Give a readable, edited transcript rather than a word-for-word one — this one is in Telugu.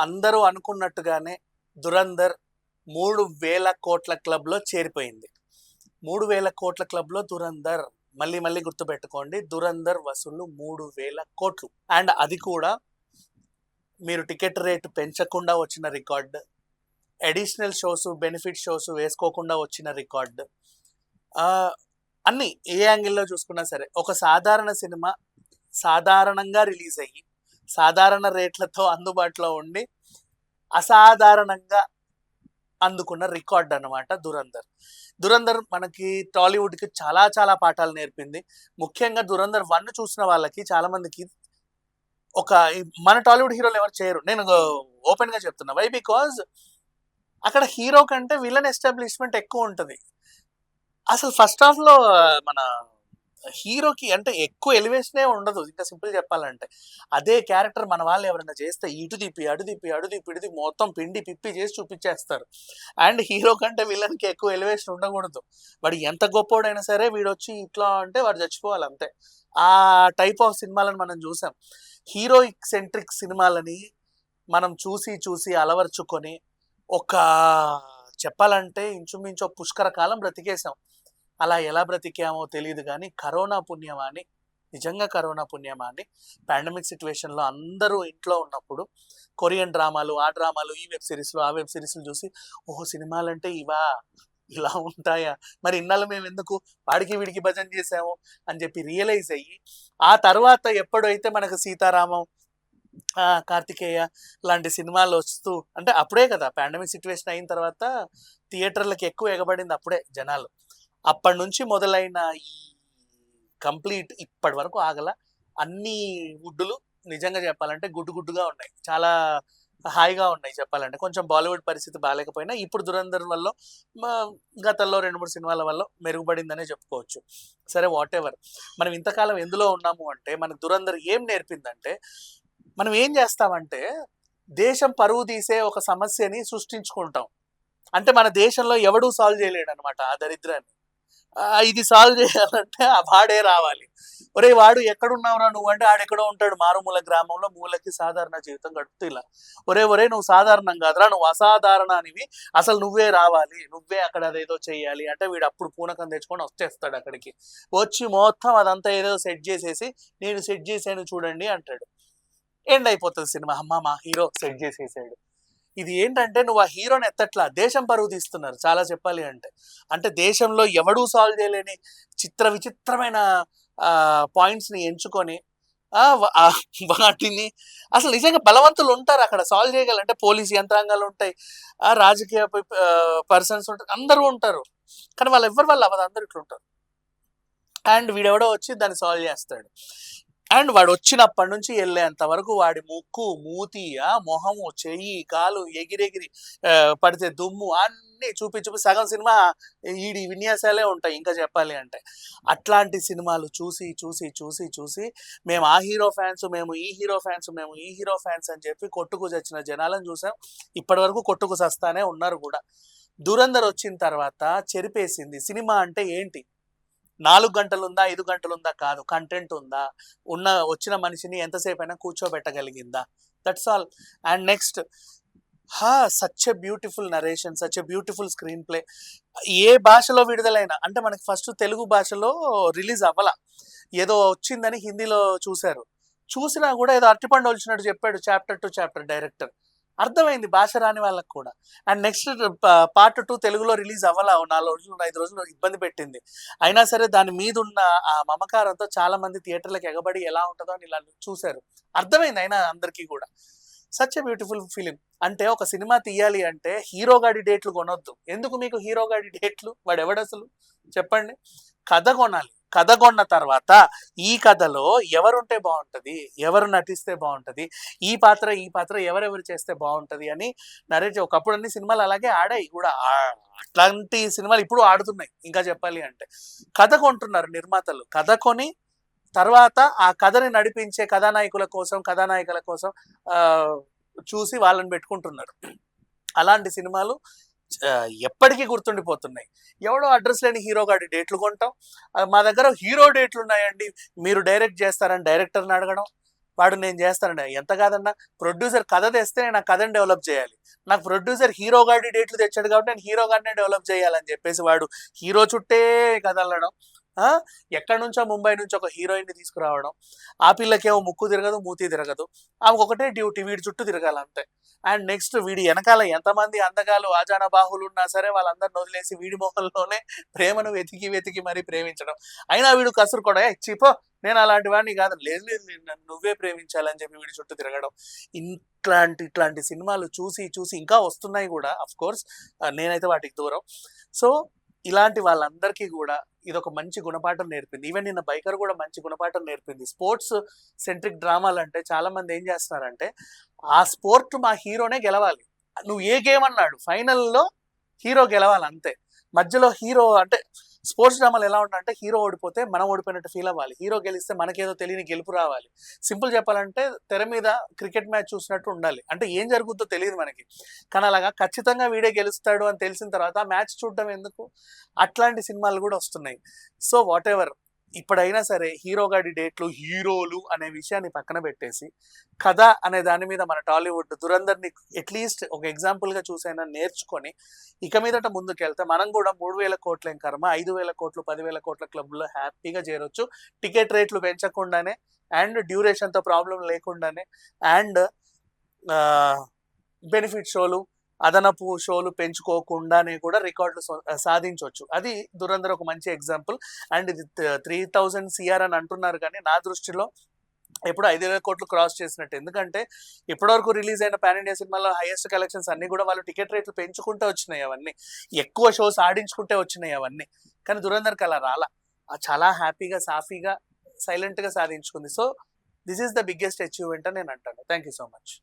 అందరూ అనుకున్నట్టుగానే దురంధర్ 3,000 కోట్ల క్లబ్లో చేరిపోయింది. 3,000 కోట్ల క్లబ్లో దురంధర్, మళ్ళీ మళ్ళీ గుర్తుపెట్టుకోండి, దురంధర్ వసూళ్లు 3,000 కోట్లు. అండ్ అది కూడా మీరు టికెట్ రేటు పెంచకుండా వచ్చిన record, additional shows benefit shows వేసుకోకుండా వచ్చిన రికార్డు, అన్నీ ఏ యాంగిల్లో చూసుకున్నా సరే ఒక సాధారణ సినిమా సాధారణంగా రిలీజ్ అయ్యి సాధారణ రేట్లతో అందుబాటులో ఉండి అసాధారణంగా అందుకున్న రికార్డ్ అనమాట దురంధర్ మనకి టాలీవుడ్కి చాలా చాలా పాఠాలు నేర్పింది. ముఖ్యంగా దురంధర్ 1 చూసిన వాళ్ళకి చాలా మందికి మన టాలీవుడ్ హీరోలు ఎవరు చేయరు, నేను ఓపెన్ గా చెప్తున్నా. వై? బికాజ్ అక్కడ హీరో కంటే విలన్ ఎస్టాబ్లిష్మెంట్ ఎక్కువ ఉంటుంది. అసలు ఫస్ట్ హాఫ్ లో మన హీరోకి అంటే ఎక్కువ ఎలివేషనే ఉండదు. ఇంకా సింపుల్ చెప్పాలంటే అదే క్యారెక్టర్ మన వాళ్ళు ఎవరైనా చేస్తే ఇటు తిప్పి అడు తిప్పి మొత్తం పిండి పిప్పి చేసి చూపించేస్తారు. అండ్ హీరో కంటే విలన్కి ఎక్కువ ఎలివేషన్ ఉండకూడదు. వాడు ఎంత గొప్పోడైనా సరే వీడు వచ్చి ఇట్లా అంటే వాడు చచ్చిపోవాలి అంతే. ఆ టైప్ ఆఫ్ సినిమాలను మనం చూసాం. హీరోయిక్ సెంట్రిక్ సినిమాలని మనం చూసి అలవర్చుకొని చెప్పాలంటే ఇంచుమించు పుష్కర కాలం బ్రతికేసాం. అలా ఎలా బ్రతికామో తెలియదు కానీ కరోనా పుణ్యమాని, నిజంగా కరోనా పుణ్యమాని, పాండమిక్ సిచ్యువేషన్లో అందరూ ఇంట్లో ఉన్నప్పుడు కొరియన్ డ్రామాలు, ఆ డ్రామాలు, ఈ వెబ్ సిరీస్లు, ఆ వెబ్ సిరీస్లు చూసి ఓహో సినిమాలంటే ఇలా ఉంటాయా, మరి ఇన్నాళ్ళు మేము ఎందుకు వాడికి వీడికి భజన చేసాము అని చెప్పి రియలైజ్ అయ్యి ఆ తర్వాత ఎప్పుడైతే మనకు సీతారామం, కార్తికేయ లాంటి సినిమాలు వస్తూ, అంటే అప్పుడే కదా పాండమిక్ సిచ్యువేషన్ అయిన తర్వాత థియేటర్లకు ఎక్కువ ఎగబడింది అప్పుడే జనాలు. అప్పటి నుంచి మొదలైన ఈ కంప్లీట్ ఇప్పటి వరకు ఆగల అన్ని గుడ్డులు నిజంగా చెప్పాలంటే గుడ్డుగా ఉన్నాయి, చాలా హాయిగా ఉన్నాయి చెప్పాలంటే. కొంచెం బాలీవుడ్ పరిస్థితి బాగాలేకపోయినా ఇప్పుడు దురంధర్ వల్ల గతంలో 2-3 సినిమాల వల్ల మెరుగుపడిందనే చెప్పుకోవచ్చు. సరే వాట్ ఎవర్, మనం ఇంతకాలం ఎందులో ఉన్నాము అంటే మనకు దురంధర్ ఏం నేర్పిందంటే మనం ఏం చేస్తామంటే దేశం పరువు తీసే ఒక సమస్యని సృష్టించుకుంటాం. అంటే మన దేశంలో ఎవడూ సాల్వ్ చేయలేడు అనమాట ఆ దరిద్రాన్ని. ఇది సాల్వ్ చేయాలంటే ఆ వాడే రావాలి. ఒరే వాడు ఎక్కడున్నావురా నువ్వు అంటే ఆడెక్కడో ఉంటాడు మారుమూల గ్రామంలో మూలకి సాధారణ జీవితం గడుపుతూ ఇలా. ఒరే నువ్వు సాధారణం కాదురా, నువ్వు అసాధారణానివి, అసలు నువ్వే రావాలి, నువ్వే అక్కడ అదేదో చెయ్యాలి అంటే వీడు అప్పుడు పూనకం తెచ్చుకొని వచ్చేస్తాడు. అక్కడికి వచ్చి మొత్తం అదంతా ఏదో సెట్ చేసేసి నేను సెట్ చేసాను చూడండి అంటాడు. ఎండ్ అయిపోతుంది సినిమా. అమ్మ మా హీరో సెట్ చేసేసాడు. ఇది ఏంటంటే నువ్వు ఆ హీరోని ఎత్తట్లా, దేశం పరువు తీస్తున్నారు చాలా చెప్పాలి అంటే దేశంలో ఎవడూ సాల్వ్ చేయలేని విచిత్రమైన పాయింట్స్ని ఎంచుకొని వాటిని అసలు నిజంగా బలవంతులు ఉంటారు అక్కడ సాల్వ్ చేయగలంటే. పోలీస్ యంత్రాంగాలు ఉంటాయి, రాజకీయ పర్సన్స్ ఉంటారు, అందరూ ఉంటారు. కానీ వాళ్ళు అవ్వదు, అందరూ ఇట్లా ఉంటారు. అండ్ వీడెవడో వచ్చి దాన్ని సాల్వ్ చేస్తాడు. అండ్ వాడు వచ్చినప్పటి నుంచి వెళ్ళేంత వరకు వాడి ముక్కు, మూతి, మొహము, చెయ్యి, కాలు ఎగిరెగిరి పడితే దుమ్ము అన్నీ చూపి సగం సినిమా ఈడి విన్యాసాలే ఉంటాయి ఇంకా చెప్పాలి అంటే. అట్లాంటి సినిమాలు చూసి మేము ఆ హీరో ఫ్యాన్స్, మేము ఈ హీరో ఫ్యాన్స్ అని చెప్పి కొట్టుకు చచ్చిన జనాలను చూసాం. ఇప్పటి వరకు కొట్టుకు చస్తానే ఉన్నారు కూడా. దురంధర్ వచ్చిన తర్వాత చెరిపేసింది. సినిమా అంటే ఏంటి, 4 గంటలు ఉందా 5 గంటలు ఉందా కాదు, కంటెంట్ ఉందా, వచ్చిన మనిషిని ఎంతసేపు అయినా కూర్చోబెట్టగలిగిందా, that's all. And next such a beautiful narration, such a beautiful screenplay. ఏ భాషలో విడుదలైనా అంటే మనకి ఫస్ట్ తెలుగు భాషలో రిలీజ్ అవ్వాల, ఏదో వచ్చిందని హిందీలో చూసినా కూడా ఏదో అరటిపండు వచ్చినట్టు చెప్పాడు చాప్టర్ టు చాప్టర్ డైరెక్టర్. అర్థమైంది భాష రాని వాళ్ళకి కూడా. అండ్ నెక్స్ట్ పార్ట్ 2 తెలుగులో రిలీజ్ అవ్వాల, 4 రోజులు 5 రోజులు ఇబ్బంది పెట్టింది. అయినా సరే దాని మీద ఉన్న ఆ మమకారంతో చాలా మంది థియేటర్లకు ఎగబడి ఎలా ఉంటుందో అని ఇలా చూశారు. అర్థమైంది అయినా అందరికీ కూడా. Such a beautiful film. అంటే ఒక సినిమా తీయాలి అంటే హీరో గాడి డేట్లు కొనొద్దు. ఎందుకు మీకు హీరో గాడి డేట్లు, వాడు ఎవడసలు చెప్పండి. కథ కొనాలి. కథ కొన్న తర్వాత ఈ కథలో ఎవరుంటే బాగుంటుంది, ఎవరు నటిస్తే బాగుంటుంది, ఈ పాత్ర ఎవరెవరు చేస్తే బాగుంటుంది అని నరేట్. ఒకప్పుడు అన్ని సినిమాలు అలాగే ఆడాయి కూడా, అట్లాంటి సినిమాలు ఇప్పుడు ఆడుతున్నాయి. ఇంకా చెప్పాలి అంటే కథ కొంటున్నారు నిర్మాతలు. కథ కొని తర్వాత ఆ కథని నడిపించే కథానాయకుల కోసం చూసి వాళ్ళని పెట్టుకుంటున్నారు. అలాంటి సినిమాలు ఎప్పటికీ గుర్తుండిపోతున్నాయి. ఎవడో అడ్రస్ లేని హీరో గాడి డేట్లు కొంటాం. మా దగ్గర హీరో డేట్లు ఉన్నాయండి, మీరు డైరెక్ట్ చేస్తారని డైరెక్టర్ని అడగడం, వాడు నేను చేస్తానండి, ఎంత కాదన్నా ప్రొడ్యూసర్ కథ తెస్తే నేను ఆ కథని డెవలప్ చేయాలి, నాకు ప్రొడ్యూసర్ హీరో గాడి డేట్లు తెచ్చాడు కాబట్టి నేను హీరో గాడినే డెవలప్ చేయాలని చెప్పేసి వాడు హీరో చుట్టే కథ అల్లడం, ఎక్కడి నుంచో ముంబై నుంచి ఒక హీరోయిన్ని తీసుకురావడం, ఆ పిల్లకేమో ముక్కు తిరగదు మూతి తిరగదు, ఆమెకు ఒకటే డ్యూటీ వీడి చుట్టూ తిరగాలి అంతే. అండ్ నెక్స్ట్ వీడి వెనకాల ఎంతమంది అందగాలు ఆజాన బాహులు ఉన్నా సరే వాళ్ళందరిని వదిలేసి వీడి మొహంలోనే ప్రేమను వెతికి వెతికి మరీ ప్రేమించడం, అయినా వీడు కసురు కూడా చిపో నేను అలాంటి వాడిని కాదు, లేదు లేదు నన్ను నువ్వే ప్రేమించాలని చెప్పి వీడి చుట్టూ తిరగడం. ఇట్లాంటి సినిమాలు చూసి చూసి ఇంకా వస్తున్నాయి కూడా, అఫ్ కోర్స్ నేనైతే వాటికి దూరం. సో ఇలాంటి వాళ్ళందరికీ కూడా ఇది ఒక మంచి గుణపాఠం నేర్పింది. ఈవెన్ నిన్న బైకర్ కూడా మంచి గుణపాఠం నేర్పింది. స్పోర్ట్స్ సెంట్రిక్ డ్రామాలు అంటే చాలా మంది ఏం చేస్తున్నారంటే, ఆ స్పోర్ట్ మా హీరోనే గెలవాలి, నువ్వు ఏ గేమ్ అన్నాడు ఫైనల్లో హీరో గెలవాలి అంతే. మధ్యలో హీరో అంటే స్పోర్ట్స్ డ్రామాలు ఎలా ఉంటాయంటే, హీరో ఓడిపోతే మనం ఓడిపోయినట్టు ఫీల్ అవ్వాలి, హీరో గెలిస్తే మనకేదో తెలియని గెలుపు రావాలి. సింపుల్ చెప్పాలంటే తెర మీద క్రికెట్ మ్యాచ్ చూసినట్టు ఉండాలి, అంటే ఏం జరుగుతుందో తెలియదు మనకి, కానీ అలాగా ఖచ్చితంగా వీడే గెలుస్తాడు అని తెలిసిన తర్వాత మ్యాచ్ చూడడం ఎందుకు, అట్లాంటి సినిమాలు కూడా వస్తున్నాయి. సో వాట్ ఎవర్, ఇప్పుడైనా సరే హీరో గాడి డేట్లు హీరోలు అనే విషయాన్ని పక్కన పెట్టేసి కథ అనే దాని మీద మన టాలీవుడ్ దురందర్ని అట్లీస్ట్ ఒక ఎగ్జాంపుల్గా చూసైనా నేర్చుకొని ఇక మీదట ముందుకెళ్తే మనం కూడా 3,000 కోట్ల కర్మ 5,000 కోట్లు 10,000 కోట్ల క్లబ్లో హ్యాపీగా చేరొచ్చు, టికెట్ రేట్లు పెంచకుండానే అండ్ డ్యూరేషన్తో ప్రాబ్లం లేకుండానే అండ్ బెనిఫిట్ షోలు అదనపు షోలు పెంచుకోకుండానే కూడా రికార్డులు సాధించవచ్చు. అది దురంధర్ ఒక మంచి ఎగ్జాంపుల్. అండ్ ఇది 3,000 CR అని అంటున్నారు, కానీ నా దృష్టిలో ఎప్పుడు 5,000 కోట్లు క్రాస్ చేసినట్టు, ఎందుకంటే ఇప్పటివరకు రిలీజ్ అయిన పాన్ ఇండియా సినిమాలో హైయెస్ట్ కలెక్షన్స్ అన్ని కూడా వాళ్ళు టికెట్ రేట్లు పెంచుకుంటే వచ్చినాయి, అవన్నీ ఎక్కువ షోస్ ఆడించుకుంటే వచ్చినాయి అవన్నీ, కానీ దురంధర్కి అలా రాలా, చాలా హ్యాపీగా సాఫీగా సైలెంట్గా సాధించుకుంది. So this is the biggest achievement అని నేను అంటాను. Thank you so much.